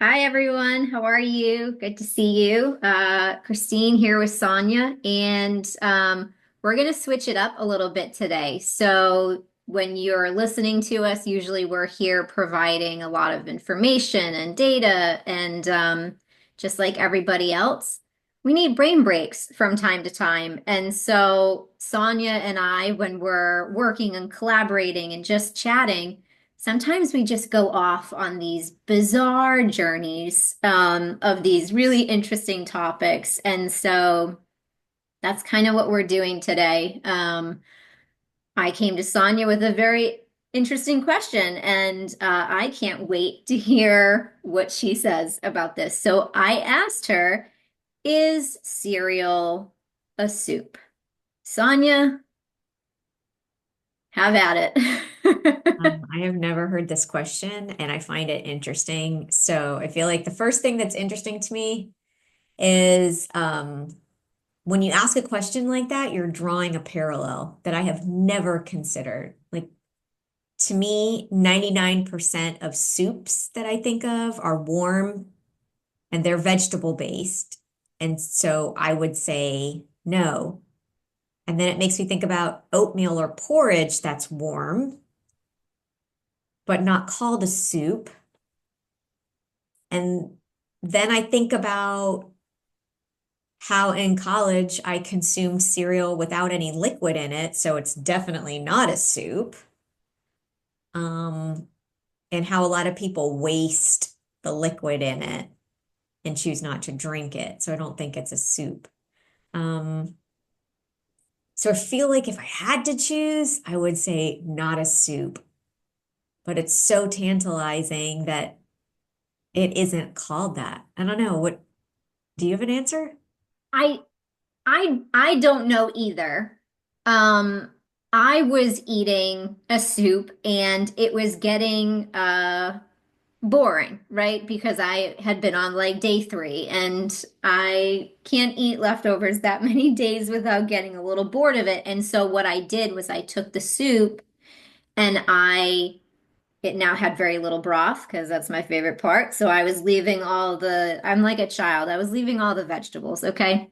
Hi everyone, how are you? Good to see you. Christine here with Sonia, and we're going to switch it up a little bit today. So, when you're listening to us, usually we're here providing a lot of information and data, and just like everybody else, we need brain breaks from time to time. And so, Sonia and I, when we're working and collaborating and just chatting, sometimes we just go off on these bizarre journeys of these really interesting topics. And so that's kind of what we're doing today. I came to Sonia with a very interesting question, and I can't wait to hear what she says about this. So I asked her, is cereal a soup? Sonia, have at it. I have never heard this question and I find it interesting. So I feel like the first thing that's interesting to me is when you ask a question like that, you're drawing a parallel that I have never considered. Like to me, 99% of soups that I think of are warm and they're vegetable based. And so I would say no. And then it makes me think about oatmeal or porridge that's warm, but not called a soup. And then I think about how in college I consumed cereal without any liquid in it, so it's definitely not a soup. Um, and how a lot of people waste the liquid in it and choose not to drink it. So I don't think it's a soup. Um, so I feel like if I had to choose, I would say not a soup, but it's so tantalizing that it isn't called that. I don't know. What do you have an answer? I I don't know either. Um, I was eating a soup and it was getting boring, right? Because I had been on like day three and I can't eat leftovers that many days without getting a little bored of it. And so what I did was I took the soup and it now had very little broth because that's my favorite part. So I was leaving I'm like a child. I was leaving all the vegetables, okay?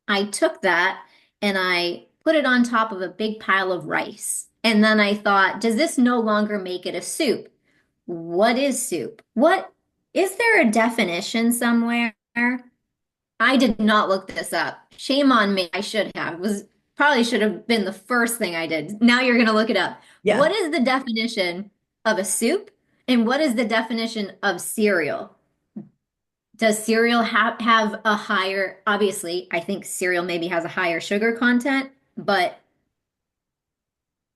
I took that and I put it on top of a big pile of rice. And then I thought, does this no longer make it a soup? What is soup? What is there a definition somewhere? I did not look this up. Shame on me. I should have. It was probably should have been the first thing I did. Now you're going to look it up. Yeah. What is the definition of a soup? And what is the definition of cereal? Does cereal have a higher, obviously, I think cereal maybe has a higher sugar content, but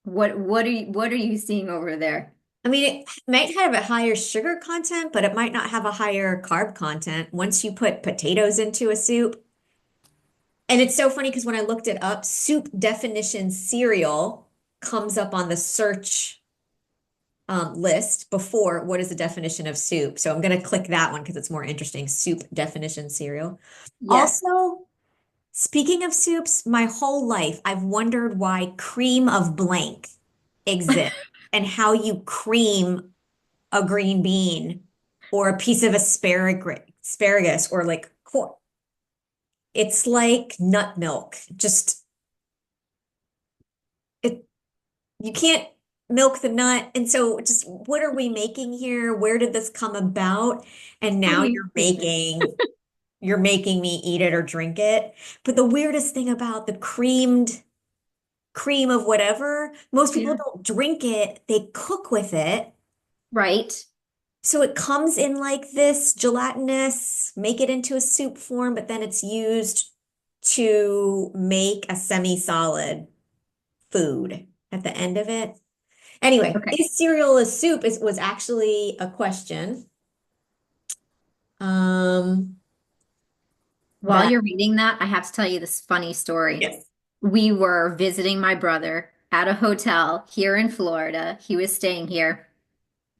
what are you seeing over there? I mean, it might have a higher sugar content, but it might not have a higher carb content once you put potatoes into a soup. And it's so funny because when I looked it up, soup definition cereal comes up on the search list before what is the definition of soup. So I'm going to click that one because it's more interesting. Soup definition cereal. Yes. Also, speaking of soups, my whole life I've wondered why cream of blank exists and how you cream a green bean or a piece of asparagus or like corn. It's like nut milk. Just it you can't milk the nut. And so just what are we making here? Where did this come about? And How do now you cream it? you're making me eat it or drink it. But the weirdest thing about the creamed cream of whatever, most people Yeah. don't drink it, they cook with it. Right. So it comes in like this gelatinous, make it into a soup form, but then it's used to make a semi-solid food at the end of it. Anyway, Okay. is cereal a soup was actually a question. Um, While that you're reading that, I have to tell you this funny story. yes. We were visiting my brother at a hotel here in Florida. He was staying here.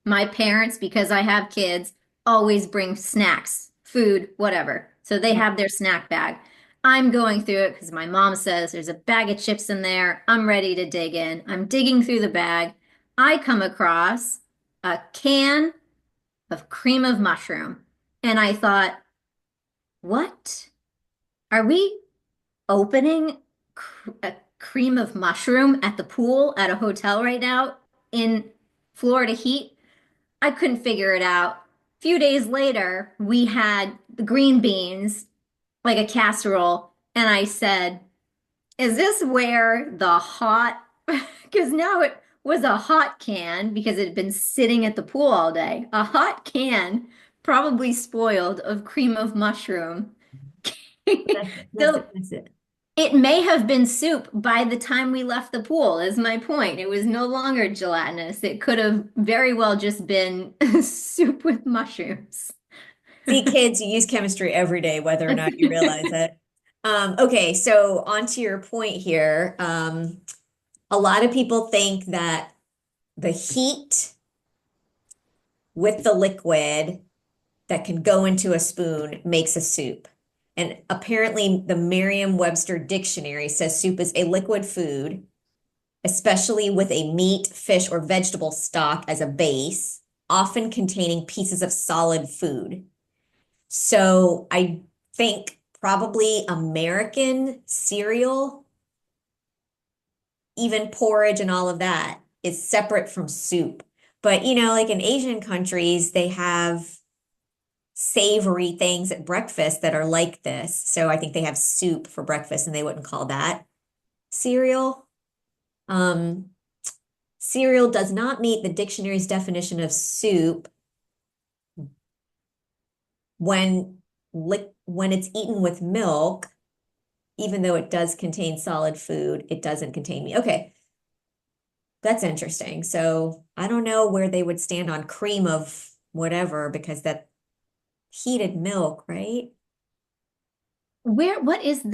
My parents, because I have kids, always bring snacks, food, whatever. So they have their snack bag. I'm going through it because my mom says there's a bag of chips in there. I'm ready to dig in. I'm digging through the bag. I come across a can of cream of mushroom. And I thought, what? Are we opening a cream of mushroom at the pool at a hotel right now in Florida heat? I couldn't figure it out. A few days later, we had the green beans, like a casserole, and I said, is this where the hot, because now it was a hot can because it had been sitting at the pool all day, a hot can, probably spoiled, of cream of mushroom. That's So it. it may have been soup by the time we left the pool, is my point. It was no longer gelatinous. It could have very well just been soup with mushrooms. See, kids, you use chemistry every day, whether or not you realize it. Okay, so on to your point here. A lot of people think that the heat with the liquid that can go into a spoon makes a soup. And apparently, the Merriam-Webster dictionary says soup is a liquid food, especially with a meat, fish, or vegetable stock as a base, often containing pieces of solid food. So I think probably American cereal, even porridge and all of that, is separate from soup. But like in Asian countries, they have savory things at breakfast that are like this. So I think they have soup for breakfast and they wouldn't call that cereal. Um, Cereal does not meet the dictionary's definition of soup when when it's eaten with milk, even though it does contain solid food, it doesn't contain meat. Okay, that's interesting. So I don't know where they would stand on cream of whatever because that heated milk, right? What is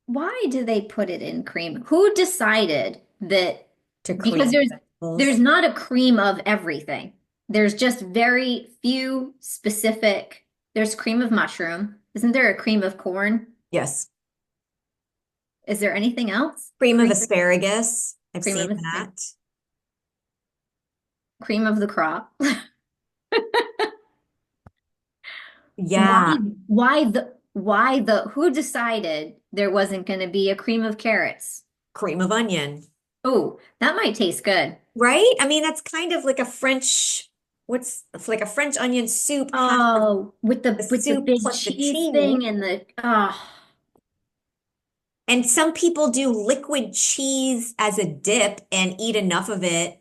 why do they put it in cream? Who decided that? To Because cream there's vegetables. not a cream of everything. There's just very few specific. There's cream of mushroom. Isn't there a cream of corn? Yes. Is there anything else? Cream of asparagus. I've Cream seen of that. cream of the crop. Why Yeah. who decided there wasn't going to be a cream of carrots? Cream of onion. Oh, that might taste good. Right? I mean, that's kind of like a French, it's like a French onion soup has Oh, the with the soup big plus the cheese cheese. thing and the oh, And some people do liquid cheese as a dip and eat enough of it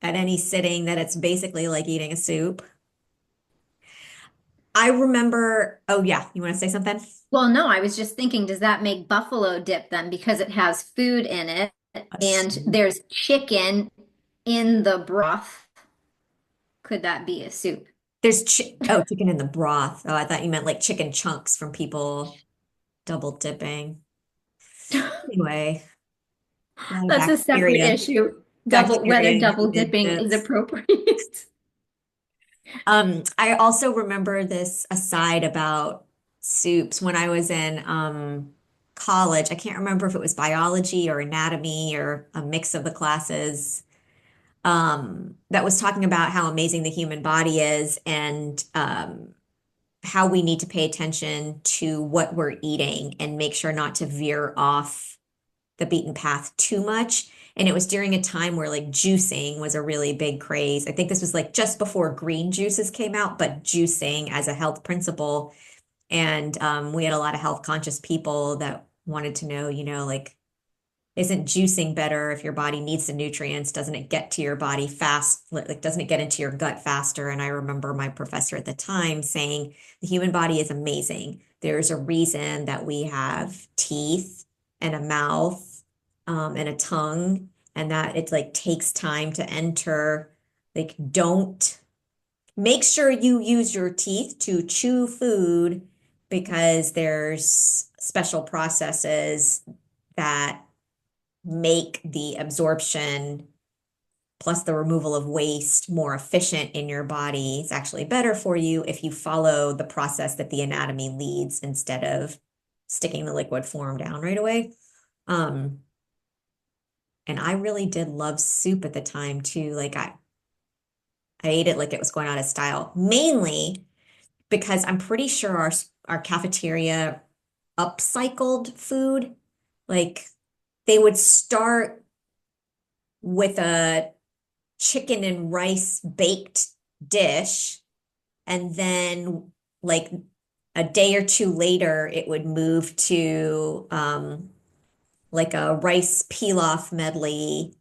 at any sitting that it's basically like eating a soup. I remember, oh yeah, you want to say something? well, no, I was just thinking, does that make buffalo dip then because it has food in it and there's chicken in the broth? Could that be a soup? There's chicken in the broth. Oh, I thought you meant like chicken chunks from people double dipping. Anyway, a lot of That's a separate issue. Whether bacteria in double chicken dipping is chips. appropriate. I also remember this aside about soups when I was in college. I can't remember if it was biology or anatomy or a mix of the classes. That was talking about how amazing the human body is and how we need to pay attention to what we're eating and make sure not to veer off the beaten path too much. And it was during a time where like juicing was a really big craze. I think this was like just before green juices came out, but juicing as a health principle. And we had a lot of health conscious people that wanted to know, like, isn't juicing better if your body needs the nutrients? Doesn't it get to your body fast? Like, doesn't it get into your gut faster? And I remember my professor at the time saying, the human body is amazing. There's a reason that we have teeth and a mouth, and a tongue, and that it like takes time to enter. Like, don't make sure you use your teeth to chew food because there's special processes that make the absorption plus the removal of waste more efficient in your body. It's actually better for you if you follow the process that the anatomy leads instead of sticking the liquid form down right away. Um, and I really did love soup at the time too. Like I ate it like it was going out of style, mainly because I'm pretty sure our cafeteria upcycled food. Like they would start with a chicken and rice baked dish, and then like a day or two later, it would move to like a rice pilaf medley.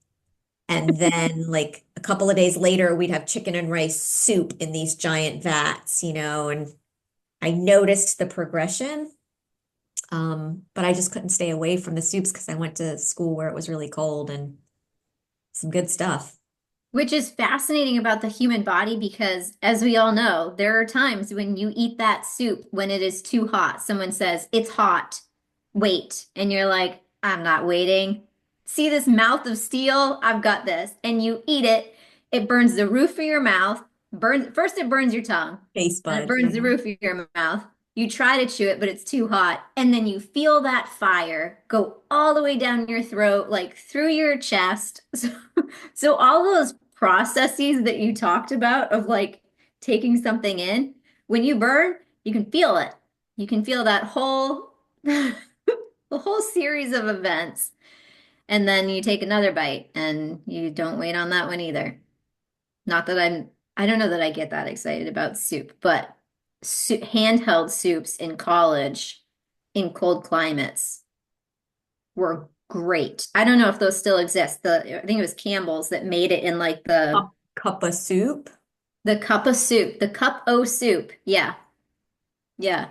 And then, like a couple of days later, we'd have chicken and rice soup in these giant vats, and I noticed the progression. But I just couldn't stay away from the soups because I went to school where it was really cold and some good stuff. Which is fascinating about the human body because, as we all know, there are times when you eat that soup when it is too hot. Someone says, it's hot, wait. And you're like, I'm not waiting. See this mouth of steel? I've got this. And you eat it. It burns the roof of your mouth. First, it burns your tongue, Taste and it buds, burns yeah. the roof of your mouth. You try to chew it, but it's too hot. And then you feel that fire go all the way down your throat, like through your chest. So all those processes that you talked about of like taking something in, when you burn, you can feel it. You can feel that whole the whole series of events. And then you take another bite and you don't wait on that one either. Not that I don't know that I get that excited about soup, but handheld soups in college in cold climates were great. I don't know if those still exist. I think it was Campbell's that made it in like Cup of soup. the cup of soup, the cup o soup. Yeah. Yeah.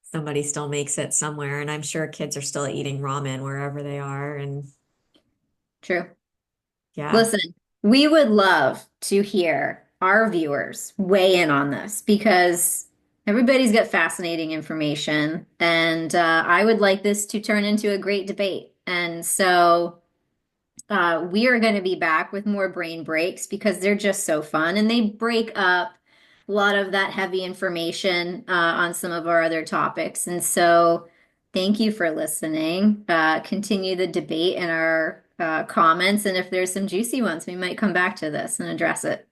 Somebody still makes it somewhere, and I'm sure kids are still eating ramen wherever they are. And True. yeah, Listen, we would love to hear our viewers weigh in on this because everybody's got fascinating information, and I would like this to turn into a great debate. And so we are going to be back with more brain breaks because they're just so fun and they break up a lot of that heavy information on some of our other topics. And so thank you for listening. Continue the debate in our comments. And if there's some juicy ones, we might come back to this and address it.